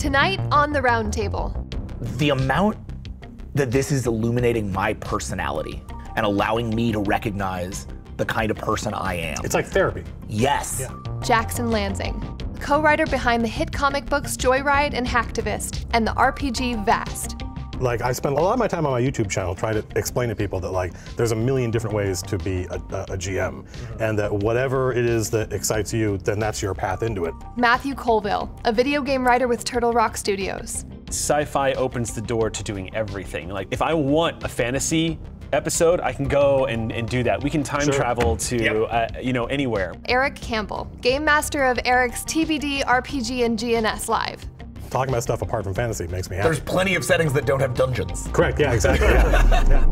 Tonight on the Roundtable. The amount that this is illuminating my personality and allowing me to recognize the kind of person I am. It's like therapy. Yes. Yeah. Jackson Lanzing, co-writer behind the hit comic books Joyride and Hacktivist and the RPG Vast. Like, I spend a lot of my time on my YouTube channel trying to explain to people that, like, there's a million different ways to be a GM, and that whatever it is that excites you, then that's your path into it. Matthew Colville, a video game writer with Turtle Rock Studios. Sci-fi opens the door to doing everything. Like, if I want a fantasy episode, I can go and do that. We can time travel to, you know, anywhere. Eric Campbell, game master of Eric's TBD, RPG, and GNS Live. Talking about stuff apart from fantasy makes me happy. There's plenty of settings that don't have dungeons. Correct, yeah, exactly. Yeah.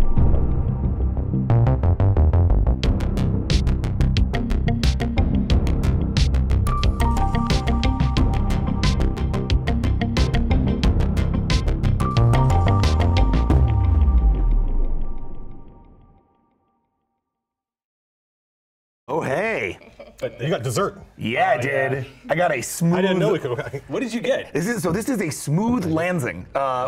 Oh, hey. But you got dessert. Yeah, I did. Yeah. I got a smooth. I didn't know we could. What did you get? This is a smooth Lanzing,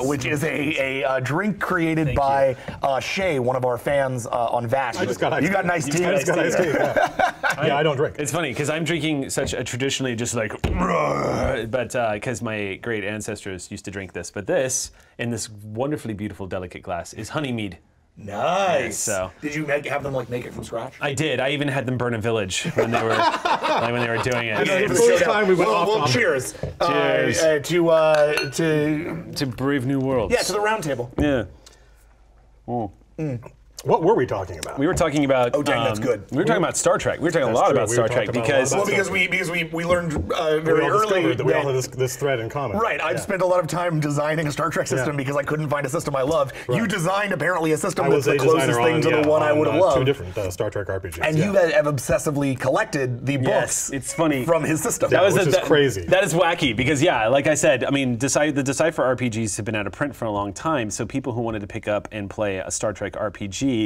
which is a drink created by Shay, one of our fans on Vast. I just got You got nice tea. I just got iced tea. Yeah, I don't drink. It's funny because I'm drinking such a traditionally just like, but because my great ancestors used to drink this. But this, in this wonderfully beautiful, delicate glass, is honey mead. Nice. So, did you have them like make it from scratch? I did. I even had them burn a village when they were when they were doing it. The first time we went off. Well, cheers. Cheers To brave new worlds. Yeah, to the Roundtable. Yeah. What were we talking about? We were talking about. Oh, dang, that's good. We were talking about Star Trek. We were talking a lot about Star Trek because we learned very early that we all have this thread in common. Right. I've spent a lot of time designing a Star Trek system because I couldn't find a system I loved. Right. You designed apparently a system that's the closest thing to the one I would have loved. Two different Star Trek RPGs. And you have obsessively collected the books. It's funny from his system. Which is crazy. That is wacky because like I said, I mean, the Decipher RPGs have been out of print for a long time. So people who wanted to pick up and play a Star Trek RPG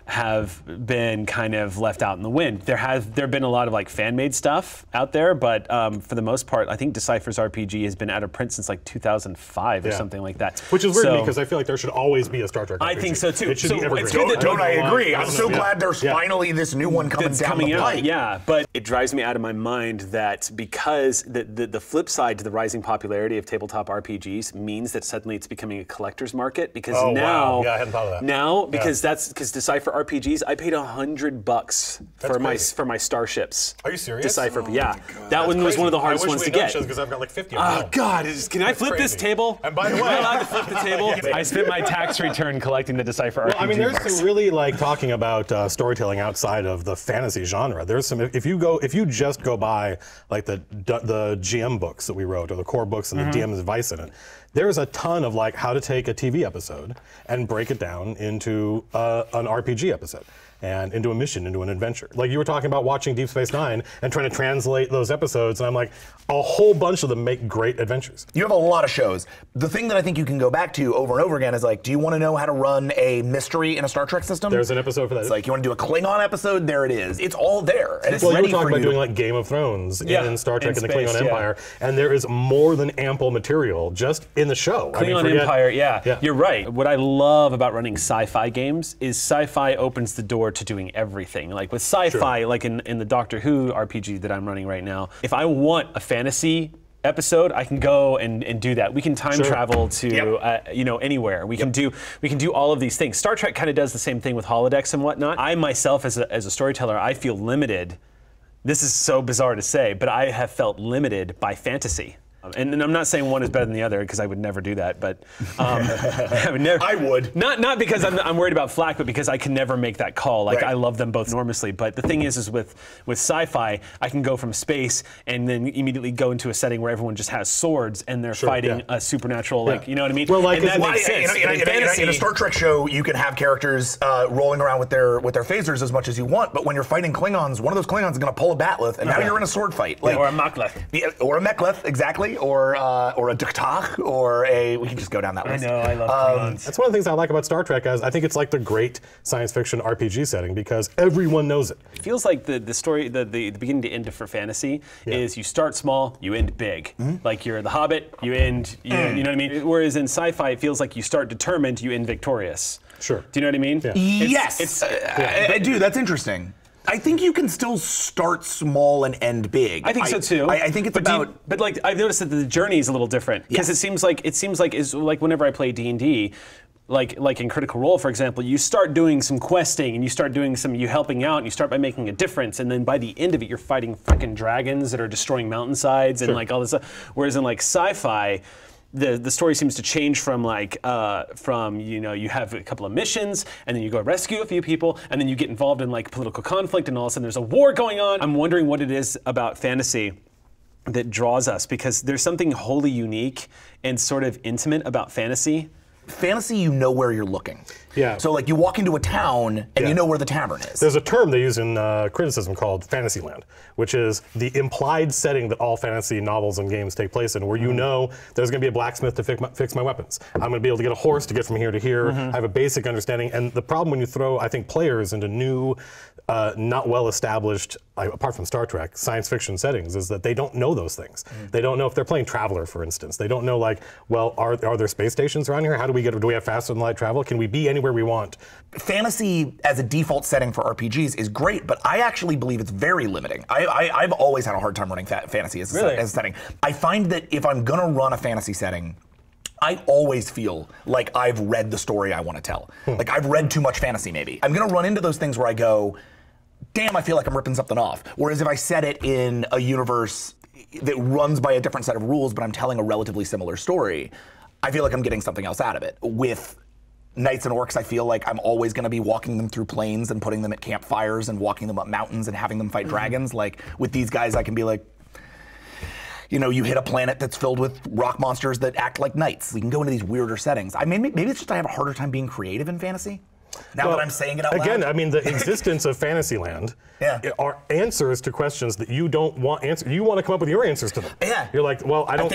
have been kind of left out in the wind. There have been a lot of like fan-made stuff out there, but for the most part, I think Decipher's RPG has been out of print since like 2005 or something like that. Which is weird to me because I feel like there should always be a Star Trek RPG. I think so too. It should be evergreen. Don't I agree? I'm so glad there's finally this new one coming down the pipe. Yeah, but it drives me out of my mind that because the flip side to the rising popularity of tabletop RPGs means that suddenly it's becoming a collector's market because now, I hadn't thought of that. Now, because because Decipher RPGs, I paid $100 for my starships. Are you serious? Decipher, that one was one of the hardest ones to get. Because I've got like 50 of them. Oh God! Can I flip this table? And by the way, am I allowed to flip the table? I spent my tax return collecting the Decipher RPG. Well, I mean, there's books. some really like talking about storytelling outside of the fantasy genre. There's some. If you just go by like the GM books that we wrote or the core books and the DM's advice in it. There's a ton of like how to take a TV episode and break it down into an RPG episode and into a mission, into an adventure. Like you were talking about watching Deep Space Nine and trying to translate those episodes, and I'm like, a whole bunch of them make great adventures. You have a lot of shows. The thing that I think you can go back to over and over again is like, do you want to know how to run a mystery in a Star Trek system? There's an episode for that. It's like, you want to do a Klingon episode? There it is. It's all there. And it's well, ready you were talking for about doing like Game of Thrones in Star Trek and the space, Klingon Empire, and there is more than ample material just in the show. Klingon Empire, you're right. What I love about running sci-fi games is sci-fi opens the door to doing everything. Like with sci-fi, like in the Doctor Who RPG that I'm running right now, if I want a fantasy episode, I can go and do that. We can time travel to you know, anywhere. We can do all of these things. Star Trek kind of does the same thing with holodecks and whatnot. I myself as a storyteller, I feel limited. This is so bizarre to say, but I have felt limited by fantasy. And I'm not saying one is better than the other because I would never do that, but I would. Not because I'm worried about flack, but because I can never make that call. Like I love them both enormously, but the thing is with sci-fi, I can go from space and then immediately go into a setting where everyone just has swords and they're fighting a supernatural, like you know what I mean? Well, like and that makes sense. In a Star Trek show, you can have characters rolling around with their phasers as much as you want, but when you're fighting Klingons, one of those Klingons is going to pull a bat'leth, and now you're in a sword fight. Like, or a Makleth. Or a Mek'leth, exactly. Exactly, or a Duktach, or a. We can just go down that list. I know, I love Klingons. That's one of the things I like about Star Trek. As I think it's like the great science fiction RPG setting because everyone knows it. It feels like the story, the beginning to end for fantasy is you start small, you end big. Like you're the Hobbit, you end, you know what I mean? Whereas in sci-fi, it feels like you start determined, you end victorious. Sure. Do you know what I mean? Yeah. Yes. I do. That's interesting. I think you can still start small and end big. I think so too. I think it's about. But like I've noticed that the journey is a little different because it seems like is like whenever I play D&D. Like in Critical Role, for example, you start doing some questing and you start doing you helping out and you start by making a difference, and then by the end of it, you're fighting freaking dragons that are destroying mountainsides and like all this stuff. Whereas in like sci-fi, the story seems to change from like you have a couple of missions and then you go rescue a few people and then you get involved in like political conflict and all of a sudden there's a war going on. I'm wondering what it is about fantasy that draws us, because there's something wholly unique and sort of intimate about fantasy. Fantasy, you know where you're looking. Yeah. So like you walk into a town and you know where the tavern is. There's a term they use in criticism called Fantasyland, which is the implied setting that all fantasy novels and games take place in, where you know there's going to be a blacksmith to fix my weapons. I'm going to be able to get a horse to get from here to here. I have a basic understanding. And the problem when you throw, I think, players into new, not well-established, apart from Star Trek, science fiction settings, is that they don't know those things. They don't know if they're playing Traveler, for instance. They don't know, like, well, are there space stations around here? How do we have faster than light travel? Can we be anywhere we want? Fantasy as a default setting for RPGs is great, but I actually believe it's very limiting. I've always had a hard time running fantasy as a setting. I find that if I'm gonna run a fantasy setting, I always feel like I've read the story I want to tell. Like I've read too much fantasy, maybe. I'm gonna run into those things where I go, damn, I feel like I'm ripping something off. Whereas if I set it in a universe that runs by a different set of rules, but I'm telling a relatively similar story, I feel like I'm getting something else out of it. With Knights and Orcs, I feel like I'm always going to be walking them through plains and putting them at campfires and walking them up mountains and having them fight dragons. Like with these guys, I can be like, you know, you hit a planet that's filled with rock monsters that act like knights. We can go into these weirder settings. Maybe it's just I have a harder time being creative in fantasy. Now that I'm saying it out loud. Again, I mean, the existence of Fantasyland are answers to questions that you don't want answered. You want to come up with your answers to them. Yeah. You're like, well, I don't.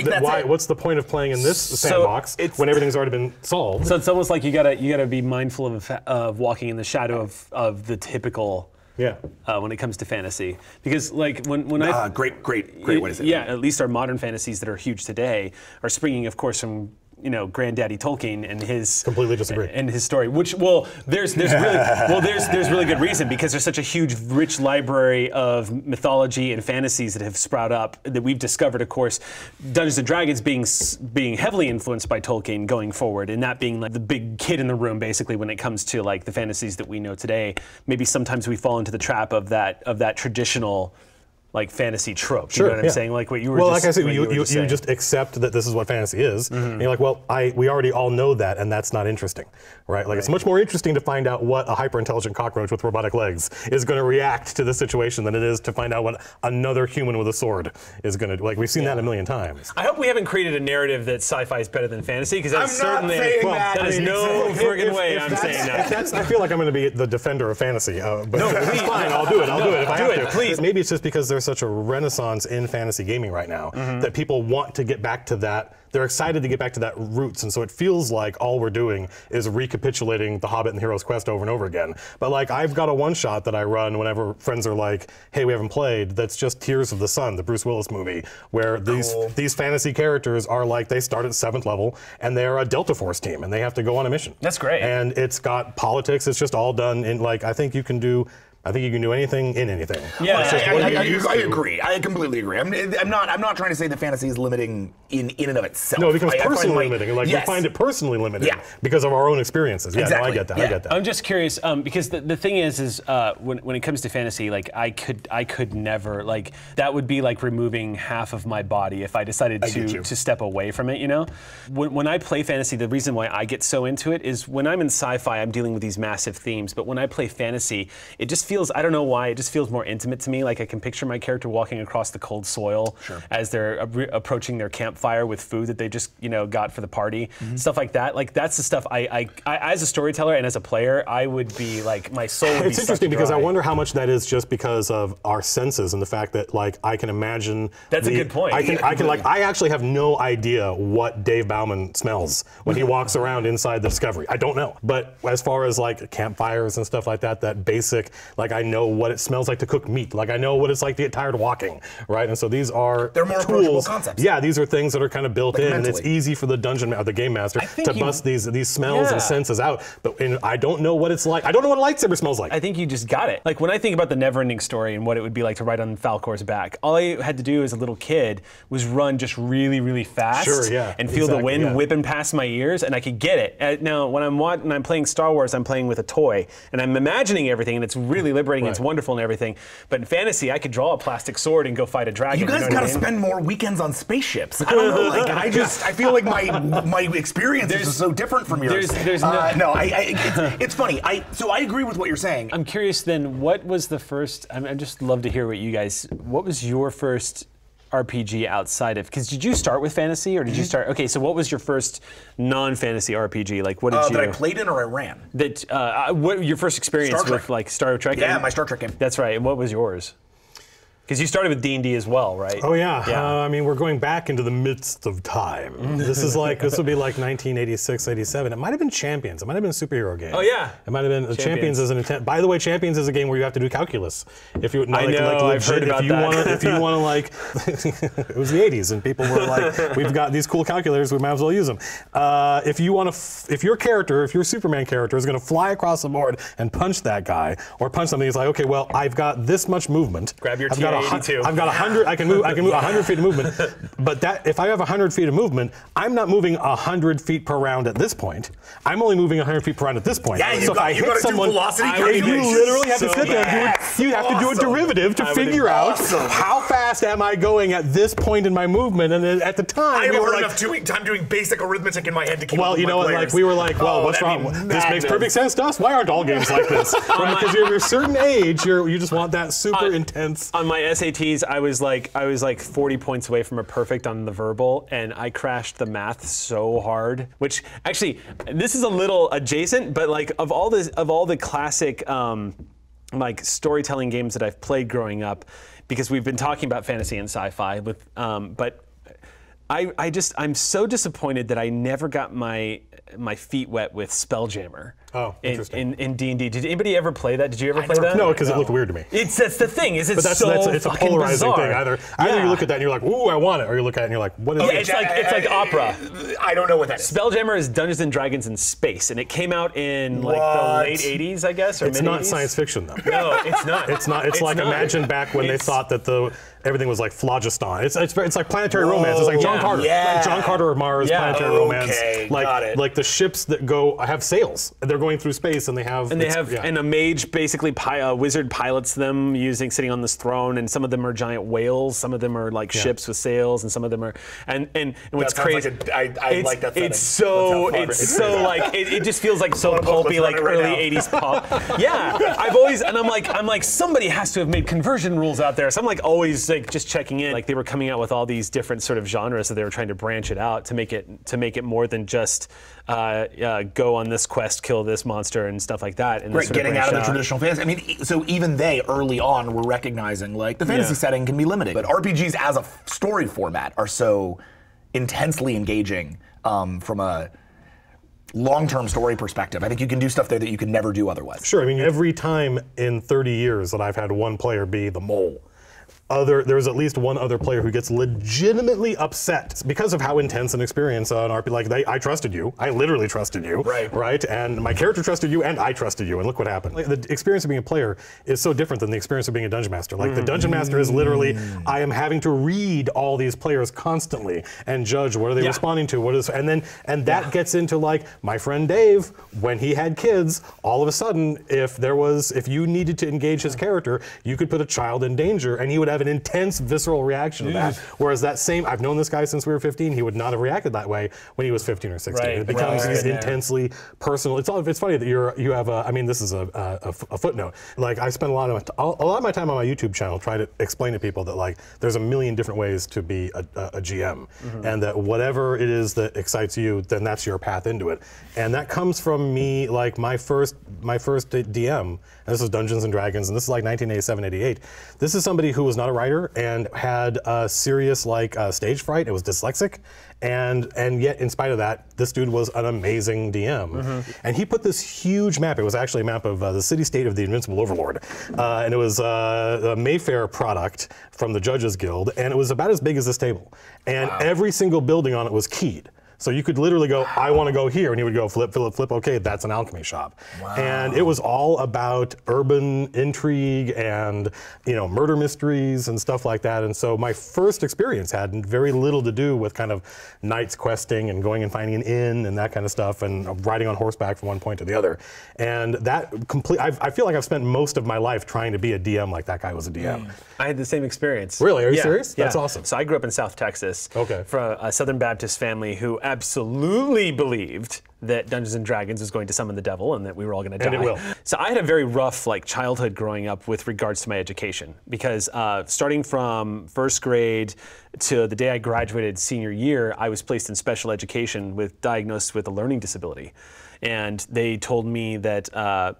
What's the point of playing in this sandbox when everything's already been solved? So it's almost like you gotta be mindful of walking in the shadow of the typical. Yeah. When it comes to fantasy, because like when I great way to say it. Yeah, at least our modern fantasies that are huge today are springing, of course, from Granddaddy Tolkien and his completely disagree and his story. Which there's really good reason, because there's such a huge, rich library of mythology and fantasies that have sprouted up that we've discovered. Of course, Dungeons and Dragons being heavily influenced by Tolkien going forward, and that being like the big kid in the room basically when it comes to like the fantasies that we know today. Maybe sometimes we fall into the trap of that traditional, like, fantasy trope. You know what I'm saying? Like what you were like I said, you just accept that this is what fantasy is. And you're like, well, we already all know that, and that's not interesting, right? Like, it's much more interesting to find out what a hyper-intelligent cockroach with robotic legs is going to react to the situation than it is to find out what another human with a sword is going to do. Like, we've seen that a million times. I hope we haven't created a narrative that sci-fi is better than fantasy, because that's certainly that is no friggin' way I'm saying that. I feel like I'm going to be the defender of fantasy. But no, it's fine. I'll do it. I'll do it if I have to. Please. Maybe it's just because there's such a renaissance in fantasy gaming right now that people want to get back to that. They're excited to get back to that roots, and so it feels like all we're doing is recapitulating The Hobbit and the Hero's Quest over and over again. But like, I've got a one-shot that I run whenever friends are like, hey, we haven't played, that's just Tears of the Sun, the Bruce Willis movie, where these fantasy characters are like, they start at 7th level, and they're a Delta Force team, and they have to go on a mission. That's great. And it's got politics, it's just all done in, like, I think you can do anything in anything. Yeah, I agree. I completely agree. I'm not trying to say that fantasy is limiting in and of itself. No, it becomes personally limiting. Like, we find it personally limiting because of our own experiences. Yeah, exactly. No, I get that. I get that. I'm just curious because the thing is when it comes to fantasy, like I could never, like, that would be like removing half of my body if I decided to step away from it. You know, when I play fantasy, the reason why I get so into it is when I'm in sci-fi, I'm dealing with these massive themes, but when I play fantasy, it just feels, I don't know why, it just feels more intimate to me. Like, I can picture my character walking across the cold soil as they're approaching their campfire campfire with food that they just got for the party, stuff like that. Like that's the stuff I as a storyteller and as a player, I would be like my soul would be It's interesting because I wonder how much that is just because of our senses and the fact that like I can imagine. That's a good point. I actually have no idea what Dave Bauman smells when he walks around inside the Discovery. I don't know. But as far as like campfires and stuff like that, that basic, like I know what it smells like to cook meat. Like I know what it's like to get tired walking, right? And so these are they're more approachable concepts. Yeah, these are things that are kind of built in, and it's easy for the the game master to bust these smells and senses out. But I don't know what it's like. I don't know what a lightsaber smells like. I think you just got it. Like when I think about the Neverending Story and what it would be like to ride on Falcor's back, all I had to do as a little kid was run just really, really fast and feel the wind whipping past my ears, and I could get it. Now, when I'm playing Star Wars, I'm playing with a toy, and I'm imagining everything, and it's really liberating, it's wonderful and everything. But in fantasy, I could draw a plastic sword and go fight a dragon. You guys gotta spend more weekends on spaceships. I don't know, like I feel like my experience is so different from yours. It's funny. So I agree with what you're saying. I'm curious then, what was the first, I'd just love to hear what was your first RPG outside of, because did you start with fantasy or did you start, okay, so what was your first non-fantasy RPG? Like what did you? That I played in or I ran? What your first experience with like Star Trek? Yeah, my Star Trek game. That's right, and what was yours? Because you started with D&D as well, right? Oh yeah. I mean, we're going back into the midst of time. This would be like 1986, 87. It might have been Champions. It might have been a superhero game. Oh yeah. It might have been Champions as an intent. By the way, Champions is a game where you have to do calculus. If you, I've heard about that. If you want to like, it was the 80s and people were like, we've got these cool calculators, we might as well use them. If your Superman character is going to fly across the board and punch that guy or punch something, it's like, okay, well, I've got this much movement. Grab your I've got 100. I can move 100 feet of movement. But if I have 100 feet of movement, I'm not moving 100 feet per round at this point. I'm only moving 100 feet per round at this point. Yeah, so if I hit someone, you literally have to sit there and you have to do a derivative to figure out how fast am I going at this point in my movement. And at the time, I haven't heard enough time doing basic arithmetic in my head to keep up with my players. We were like, well, what's wrong? This makes perfect sense to us. Why aren't all games like this? Because you're a certain age, you just want that super intense. On my SATs, I was like 40 points away from a perfect on the verbal, and I crashed the math so hard. Which actually, this is a little adjacent, but like of all the classic like storytelling games that I've played growing up, because we've been talking about fantasy and sci-fi, but I'm so disappointed that I never got my feet wet with Spelljammer. Oh, interesting. In D&D. Did anybody ever play that? Did you ever play that? No, because it looked weird to me. That's the thing. It's a polarizing thing. Either you look at that and you're like, ooh, I want it, or you look at it and you're like, what is it? It's like opera. I don't know what that is. Spelljammer is Dungeons and Dragons in space, and it came out in like the late 80s, I guess, or It's mid-80s. not science fiction though. No, it's not. It's not. It's like imagine back when they thought that everything was like phlogiston. It's like planetary romance. It's like John Carter. Yeah. Like John Carter of Mars, planetary romance. Got it. Like the ships that have sails. They're going through space and and a mage basically a wizard pilots them sitting on this throne, and some of them are giant whales, some of them are like ships with sails, and some of them are and what's crazy. I like that setting. It's so like it just feels like so pulpy, like early 80s pop. Yeah, I'm like somebody has to have made conversion rules out there. So I'm like always like just checking in. Like they were coming out with all these different sort of genres, so they were trying to branch it out to make it more than just go on this quest, kill this monster, and stuff like that. And right, getting out of the traditional fantasy. I mean, so even they early on were recognizing like the fantasy setting can be limited, but RPGs as a story format are so intensely engaging from a long-term story perspective. I think you can do stuff there that you could never do otherwise. Sure. I mean, every time in 30 years that I've had one player be the mole, there's at least one other player who gets legitimately upset because of how intense an experience an RP. Like I trusted you, I literally trusted you, right, and my character trusted you, and I trusted you, and look what happened. Like, the experience of being a player is so different than the experience of being a dungeon master. Like the dungeon master is literally, I am having to read all these players constantly and judge what are they responding to, and that gets into like my friend Dave when he had kids. All of a sudden, if you needed to engage his character, you could put a child in danger, and he would have an intense visceral reaction to that. Whereas that same, I've known this guy since we were 15, he would not have reacted that way when he was 15 or 16. Right. It becomes intensely personal. It's funny that you have I mean, this is a footnote. Like, I spend a lot of my time on my YouTube channel trying to explain to people that, like, there's a million different ways to be a GM, and that whatever it is that excites you, then that's your path into it. And that comes from me, like, my first DM, and this was Dungeons and Dragons, and this is like 1987, 88. This is somebody who was not a writer and had a serious, like, stage fright. It was dyslexic, and yet, in spite of that, this dude was an amazing DM. And he put this huge map. It was actually a map of the city-state of the Invincible Overlord, and it was a Mayfair product from the Judges Guild, and it was about as big as this table. And every single building on it was keyed. So you could literally go, I want to go here, and he would go flip, flip, flip, okay, that's an alchemy shop. And it was all about urban intrigue and, you know, murder mysteries and stuff like that. And so my first experience had very little to do with kind of knights questing and going and finding an inn and that kind of stuff, and riding on horseback from one point to the other. And that I feel like I've spent most of my life trying to be a DM like that guy was a DM. I had the same experience. Really? Are you serious? That's awesome. So I grew up in South Texas. Okay. From a Southern Baptist family who absolutely believed that Dungeons and Dragons was going to summon the devil and that we were all going to die. And it will. So I had a very rough, like, childhood growing up with regards to my education, because starting from first grade to the day I graduated senior year, I was placed in special education diagnosed with a learning disability. And they told me that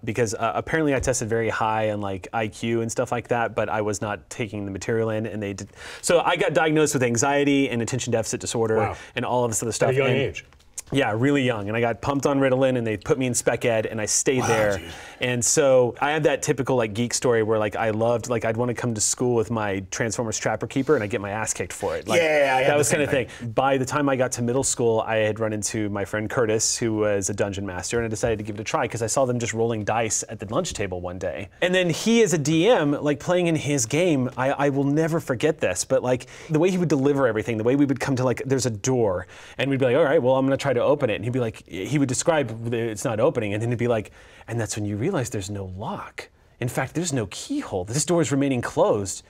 because apparently I tested very high on, like, IQ and stuff like that, but I was not taking the material in, and they did. So I got diagnosed with anxiety and attention deficit disorder and all of this other stuff. At a young age. Yeah, really young, and I got pumped on Ritalin, and they put me in spec ed, and I stayed there. Dude. And so I had that typical, like, geek story where, like, I loved, like, I'd want to come to school with my Transformers Trapper Keeper, and I'd get my ass kicked for it. Like, that was kind of thing. By the time I got to middle school, I had run into my friend Curtis, who was a dungeon master, and I decided to give it a try because I saw them just rolling dice at the lunch table one day. And then he, as a DM, like, playing in his game, I will never forget this, but, like, the way he would deliver everything, the way we would come to, like, there's a door, and we'd be like, all right, well, I'm going to try to open it. And he'd be like, he would describe it's not opening, and then he'd be like, and that's when you realize there's no lock. In fact, there's no keyhole. This door is remaining closed,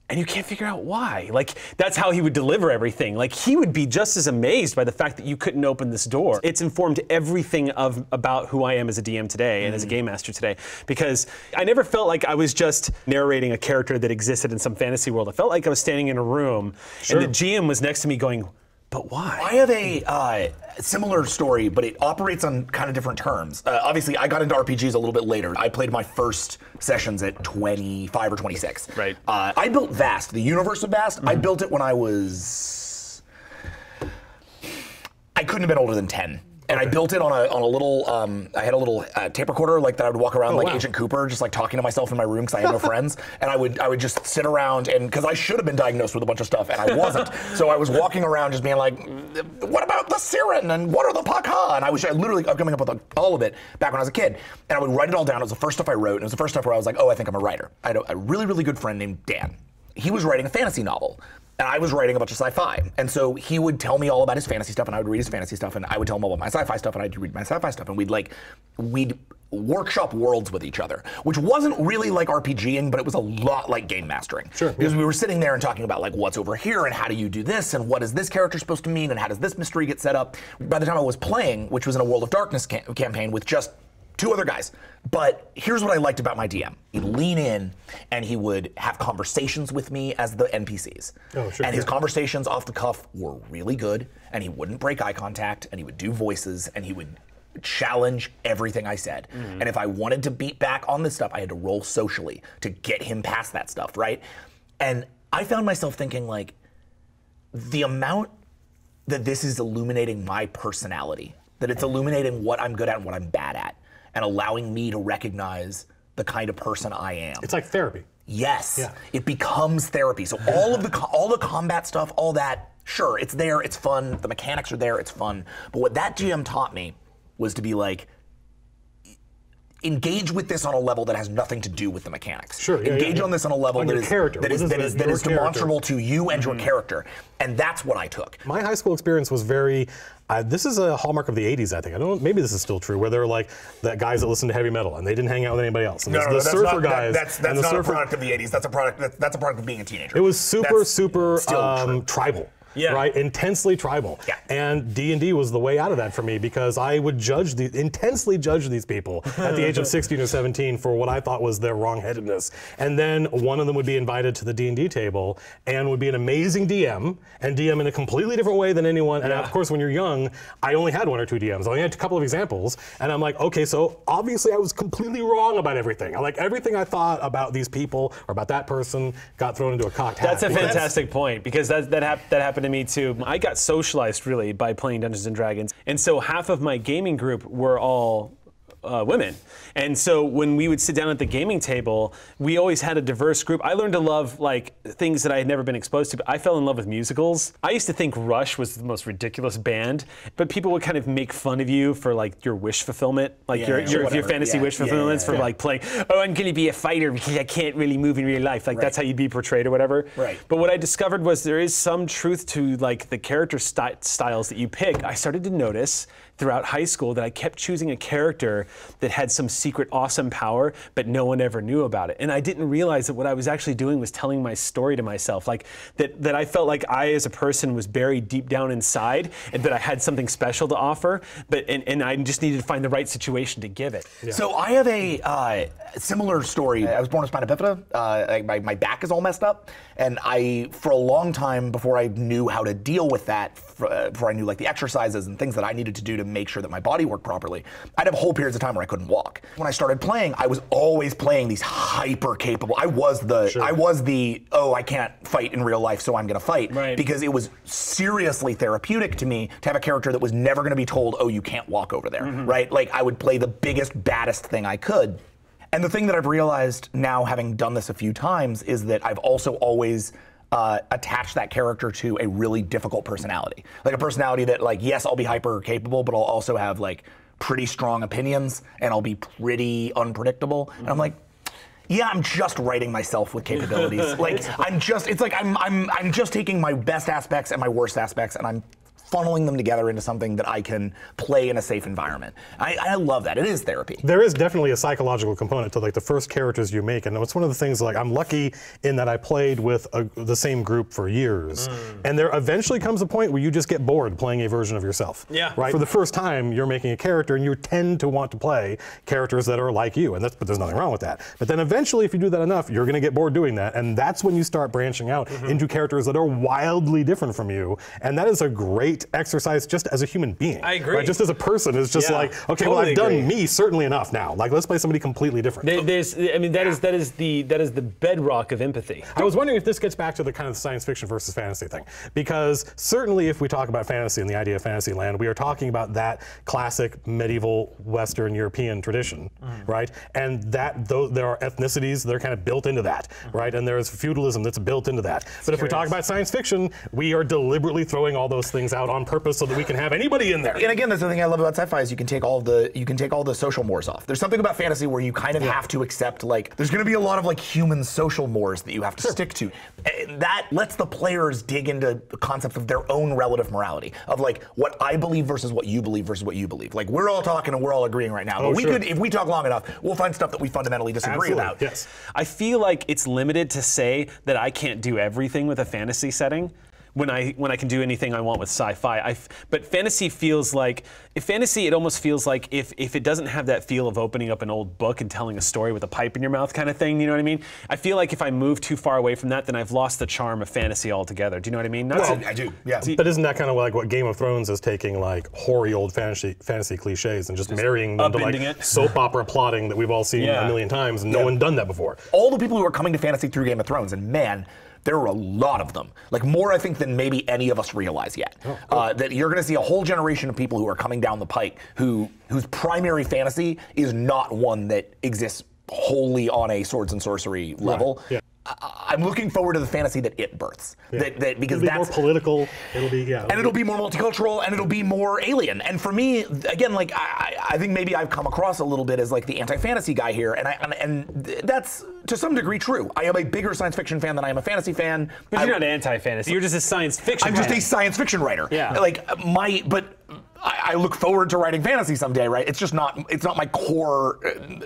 and you can't figure out why. Like, that's how he would deliver everything. Like, he would be just as amazed by the fact that you couldn't open this door. It's informed everything about who I am as a DM today and as a game master today, because I never felt like I was just narrating a character that existed in some fantasy world. I felt like I was standing in a room, and the GM was next to me going, but why? I have a similar story, but it operates on kind of different terms. Obviously, I got into RPGs a little bit later. I played my first sessions at 25 or 26. Right. I built Vast, the universe of Vast. I built it when I couldn't have been older than 10. And I built it on a little, I had a little tape recorder, like, that I would walk around like Agent Cooper, just, like, talking to myself in my room because I had no friends. And I would just sit around, and because I should have been diagnosed with a bunch of stuff, and I wasn't. So I was walking around just being like, what about the Siren? And what are the Paka? And I was literally coming up with all of it back when I was a kid. And I would write it all down. It was the first stuff I wrote. And it was the first stuff where I was like, oh, I think I'm a writer. I had a really, really good friend named Dan. He was writing a fantasy novel. And I was writing a bunch of sci-fi. And so he would tell me all about his fantasy stuff, and I would read his fantasy stuff, and I would tell him all about my sci-fi stuff, and I'd read my sci-fi stuff, and we'd workshop worlds with each other, which wasn't really like RPGing, but it was a lot like game mastering. Sure. Because we were sitting there and talking about, like, what's over here, and how do you do this, and what is this character supposed to mean, and how does this mystery get set up. By the time I was playing, which was in a World of Darkness campaign with just 2 other guys. But here's what I liked about my DM. He'd lean in, and he would have conversations with me as the NPCs. Oh, sure. And his conversations off the cuff were really good, and he wouldn't break eye contact, and he would do voices, and he would challenge everything I said. And if I wanted to beat back on this stuff, I had to roll socially to get him past that stuff, right? And I found myself thinking, like, the amount that this is illuminating my personality, that it's illuminating what I'm good at and what I'm bad at, and allowing me to recognize the kind of person I am. It's like therapy. Yes. Yeah. It becomes therapy. So all the combat stuff, all that, sure, it's there, it's fun, the mechanics are there, it's fun. But what that GM taught me was to be like, engage with this on a level that has nothing to do with the mechanics. Sure. Engage on this on a level on that is demonstrable to you and your character. And that's what I took. My high school experience was very. This is a hallmark of the 80s, I think. I don't know, maybe this is still true, where they're like the guys that listen to heavy metal and they didn't hang out with anybody else. And the surfer guys. That's not a product of the 80s. That's a product of being a teenager. It was super tribal. Yeah. Right, intensely tribal, and D&D was the way out of that for me because I would intensely judge these people at the age of 16 or 17 for what I thought was their wrong-headedness, and then one of them would be invited to the D&D table and would be an amazing DM and DM in a completely different way than anyone. And of course, when you're young, I only had 1 or 2 DMs. I only had a couple of examples, and I'm like, okay, so obviously I was completely wrong about everything. Like everything I thought about these people or about that person got thrown into a cocked hat. That's a fantastic point because that happened to me too. I got socialized really by playing Dungeons and Dragons, and so half of my gaming group were all women. And so when we would sit down at the gaming table, we always had a diverse group. I learned to love like things that I had never been exposed to. But I fell in love with musicals. I used to think Rush was the most ridiculous band, but people would kind of make fun of you for like your wish fulfillment, like your fantasy wish fulfillments for like playing, oh, I'm going to be a fighter because I can't really move in real life. Like that's how you'd be portrayed or whatever. Right. But what I discovered was there is some truth to like the character styles that you pick. I started to notice throughout high school that I kept choosing a character that had some secret awesome power, but no one ever knew about it. And I didn't realize that what I was actually doing was telling my story to myself, like that I felt like I as a person was buried deep down inside and that I had something special to offer, and I just needed to find the right situation to give it. Yeah. So I have a similar story. I was born with spina bifida. My back is all messed up, and for a long time before I knew how to deal with that, before I knew like the exercises and things that I needed to do to make sure that my body worked properly, I'd have whole periods of time where I couldn't walk. When I started playing, I was always playing these hyper capable. I was the oh, I can't fight in real life, so I'm going to fight, because it was seriously therapeutic to me to have a character that was never going to be told, oh, you can't walk over there, right? Like I would play the biggest, baddest thing I could. And the thing that I've realized now, having done this a few times, is that I've also always attach that character to a really difficult personality. Like a personality that, like, yes, I'll be hyper capable, but I'll also have like pretty strong opinions and I'll be pretty unpredictable. And I'm like, yeah, I'm just writing myself with capabilities. Like I'm just taking my best aspects and my worst aspects and I'm funneling them together into something that I can play in a safe environment. I love that. It is therapy. There is definitely a psychological component to like the first characters you make, and it's one of the things like I'm lucky in that I played with the same group for years, and there eventually comes a point where you just get bored playing a version of yourself. Yeah. Right. For the first time, you're making a character, and you tend to want to play characters that are like you, but there's nothing wrong with that. But then eventually, if you do that enough, you're going to get bored doing that, and that's when you start branching out into characters that are wildly different from you, and that is a great exercise just as a human being. I agree. Right? Just as a person, it's just like, okay, totally, well, I've done me certainly enough now. Like, let's play somebody completely different. That is the bedrock of empathy. I was wondering if this gets back to the kind of science fiction versus fantasy thing, because certainly if we talk about fantasy and the idea of Fantasyland, we are talking about that classic medieval Western European tradition, right? And there are ethnicities that are kind of built into that, right? And there's feudalism that's built into that. But if we talk about science fiction, we are deliberately throwing all those things out on purpose so that we can have anybody in there. And again, that's the thing I love about sci-fi is you can take all the social mores off. There's something about fantasy where you kind of have to accept, like, there's going to be a lot of like human social mores that you have to stick to. That lets the players dig into the concept of their own relative morality, of like what I believe versus what you believe versus what you believe. Like, we're all talking and we're all agreeing right now, but if we talk long enough, we'll find stuff that we fundamentally disagree about. Yes. I feel like it's limited to say that I can't do everything with a fantasy setting when I can do anything I want with sci-fi. But fantasy feels like, it almost feels like if it doesn't have that feel of opening up an old book and telling a story with a pipe in your mouth kind of thing, you know what I mean? I feel like if I move too far away from that, then I've lost the charm of fantasy altogether. Do you know what I mean? I do, yeah. But isn't that kind of like what Game of Thrones is taking, like hoary old fantasy cliches and just marrying them to like soap opera plotting that we've all seen a million times, and no one done that before. All the people who are coming to fantasy through Game of Thrones, and man, there are a lot of them. Like, more, I think, than maybe any of us realize yet. That you're going to see a whole generation of people who are coming down the pike whose primary fantasy is not one that exists wholly on a swords and sorcery level. I'm looking forward to the fantasy that it births. Yeah. Because it'll be that's more political. It'll be and it'll be more multicultural, and it'll be more alien. And for me, again, like I think maybe I've come across a little bit as like the anti-fantasy guy here, and that's to some degree true. I am a bigger science fiction fan than I am a fantasy fan. But you're not anti-fantasy. You're just a science fiction. I'm just a science fiction writer. Yeah. Like but I look forward to writing fantasy someday, right? It's just not. It's not my core.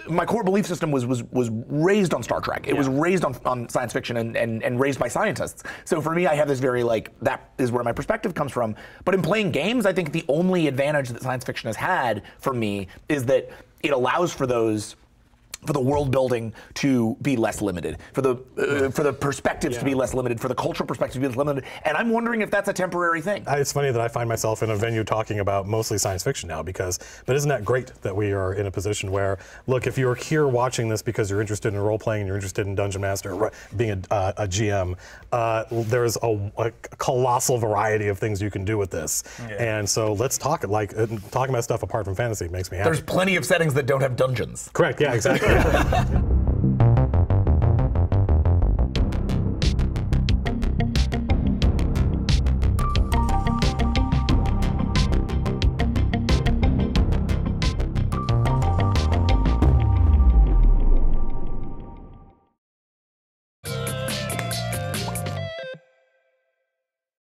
My core belief system was raised on Star Trek. It was raised on science fiction and raised by scientists. So for me, I have this very like that is where my perspective comes from. But in playing games, I think the only advantage that science fiction has had for me is that it allows for the world building to be less limited, for the perspectives to be less limited, for the cultural perspectives to be less limited, and I'm wondering if that's a temporary thing. It's funny that I find myself in a venue talking about mostly science fiction now, but isn't that great that we are in a position where, look, if you're here watching this because you're interested in role playing and you're interested in Dungeon Master, being a GM, there's a colossal variety of things you can do with this, and so let's talk talking about stuff apart from fantasy makes me happy. There's plenty of settings that don't have dungeons. Correct. Yeah. Exactly.